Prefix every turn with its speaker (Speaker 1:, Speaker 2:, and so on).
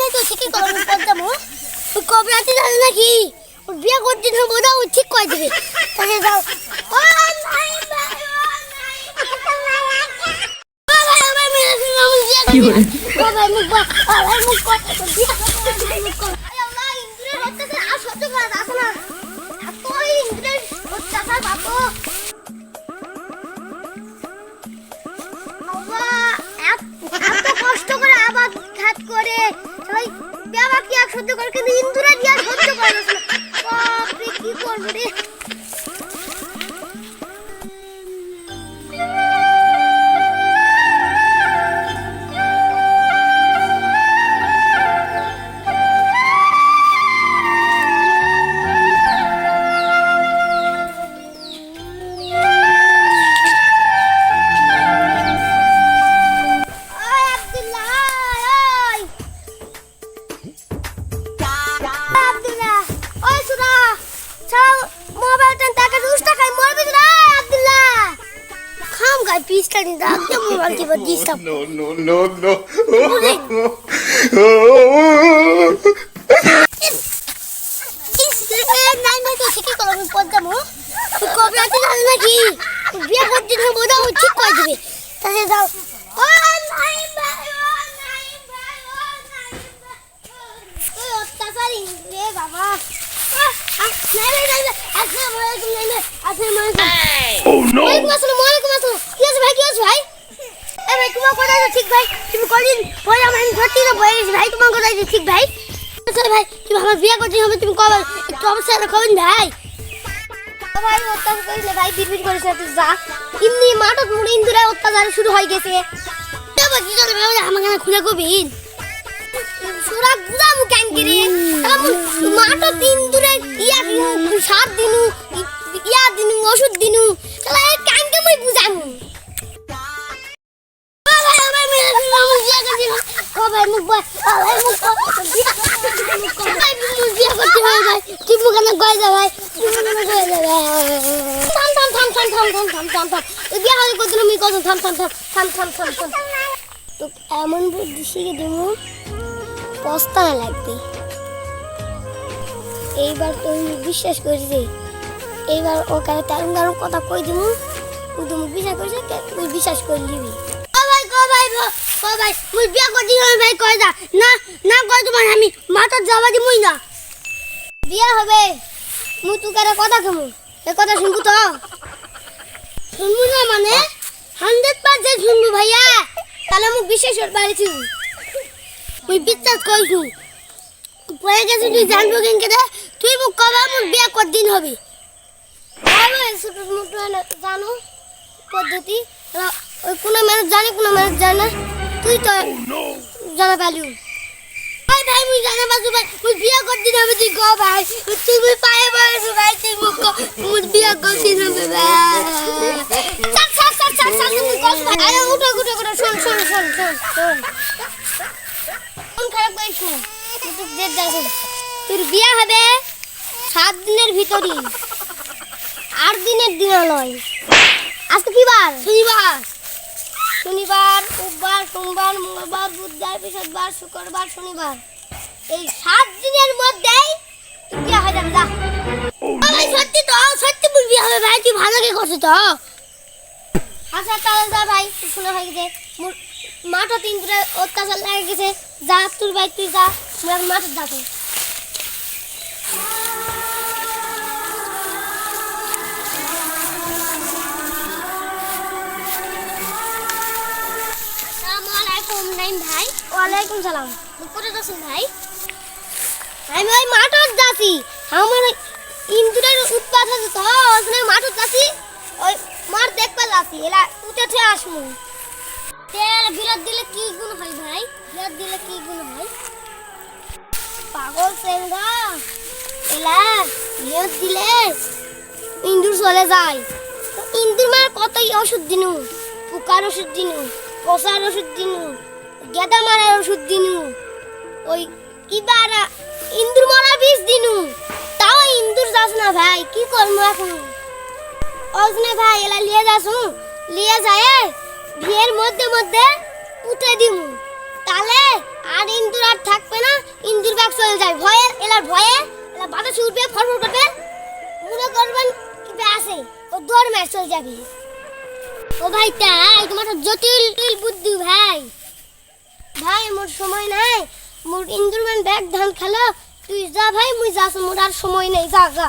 Speaker 1: নাই তো ঠিকই করব করতামু কবে রাতে জানি নাকি বিয়া করতে না বোধা ও ঠিক করে দিবে তাহলে যাও ও নাই কি হলো ভাই মুখ ভাই মুখ বিয়া করতে আরে আল্লাহ ইন্দ্রের হচ্ছে আর সহ্য করা যাচ্ছে না এত ইন্দ্রের হচ্ছে বাবু কষ্ট করে আবাদ ঘাত করে সবাই বাবা কি এক সহ্য করে কিন্তু ইন্দুরা দিয়া সহ্য করে না বাপরে কি করব রে Pista di dato mo anche per dista. No. নাই নাই তো ঠিকই করব করতামু কবে রাতে জানি নাকি বিয়া করতে না বোধা ও ঠিক করে দিবে তাহলে যাও ও নাই ও অত্যাচারী রে বাবা নাই আসসালামু আলাইকুম Oh no! ওয়ালাইকুম আসসালাম কি আছে ভাই এ ভাই তোমার কথা ঠিক ভাই তুমি কদিন পরে আমার সত্যি না বলে গেছি ভাই তোমার কথা ঠিক ভাই আচ্ছা ভাই তুমি আমার বিয়ে করতে হবে তুমি কবে একটু অবশ্যই রাখবেন ভাই ভাই অত্যাচার করিস ভাই বিড়বিড় করিস না তুই যা এমনি মাঠত মুড়ে ইন্দুরে অত্যাচার শুরু হয়ে গেছে তবে কি করে ভাই আমাকে না খুলে কবিন সুরা গুদা মু কেন করে মাঠত ইন্দুরে ইয়া সাত দিনু ইয়া দিনু ওষুধ দিনু তাহলে এই কানকে মই বুঝামু ভাই মুখ ভাই বিয়া করতে হয় ভাই ঠিক মুখ না গয় যা ভাই থাম বিয়া হলে কত আমি কত থাম তো এমন বুদ্ধি শিখে দেবো পস্তানা লাগবে এইবার তুমি বিশ্বাস করেছি এইবার ও কাছে তেরঙ্গার কথা কই দিমু তুমি বিশ্বাস করেছে তুই বিশ্বাস করে নিবি ভাই মুই বিয়া করতে হবে ভাই কই দা না কই তোমার আমি মাথা যাবা দিমুই না বিয়া হবে মুই তুকারে কথা কমু এই কথা শুনবো তো শুনবো না মানে 100% শুনবো ভাইয়া তাহলে মুই বিশ্বাস করে পারিছি মুই বিশ্বাস কইছু পরে গেছে তুই জানবো কেনকে রে তুই মুখ কবা মুই বিয়া কত দিন হবে আরে ছোট মোটো জানো পদ্ধতি ওই কোন মানুষ জানে না তুই তো জানা পালিও ভাই মুই জানা বাজু ভাই মুই বিয়া করতে হবে তুই গো ভাই তুমি পায়ে বসে ভাই তুই মুই বিয়া করতে হবে ভাই চাক মুই কস ভাই আরে উঠো শোন কোন খারাপ কইছো তুই দেখ দেখো তোর বিয়া হবে 7 দিনের ভিতরই 8 দিনের দিন নয় আজকে কি বার শনিবার রোববার সোমবার মঙ্গলবার বুধবার বৃহস্পতিবার শুক্রবার শনিবার এই 7 দিনের মধ্যেই বিয়ে হয়ে যাবে যা ভাই সত্যি বল বিয়ে হবে ভাই তুই ভালো করে করছিস তো আচ্ছা তাহলে যা ভাই শুনে হয়ে গেছে মাঠে 3 দিন অত্যাচার লাগে গেছে যা তুই ভাই তুই যা মাঠে যা তুই ভাই ওয়ালাইকুম সালাম কোথায় যাচ্ছেন ভাই আমি ওই মাঠত যাচ্ছি আমার ইন্দুরের উৎপাত হচ্ছে তো ওখানে মাঠত যাচ্ছি ওই মাঠ দেখতে যাচ্ছি এলা উঠে আসমু তেল বিরাট দিলে কি গুণ হয় ভাই পাগল সেঙ্গা এলা বিরাট দিলে ইন্দুর চলে যায় ইন্দুর মার কত ওষুধ দিনু পোকার ওষুধ দিনু পচার ওষুধ দিনু গেদা মারার ওষুধ দিনু ওই কিবারা ইন্দুর মারা বিষ দিনু তাও ইন্দুর যাস না ভাই কি করবো এখন ওজনে ভাই এলা লিয়ে যায় বিয়ের মধ্যে উঠে দিমু তাহলে আর আর ইন্দুর আর থাকবে না, ইন্দুর ব্যাগ চলে যায় ভয়ে, এলা বাতাসে উঠবে, ফরফর করবে, মনে করবেন কি আছে, ও দৌড় মেরে চলে যাবে। ও ভাই তাই তোমার তো জটিল বুদ্ধি ভাই। ভাই মোর সময় নাই, মোর ইন্দুর ব্যাগ ধান খেলো, তুই যা ভাই, মুই যাস, মোর আর সময় নেই, যা যা।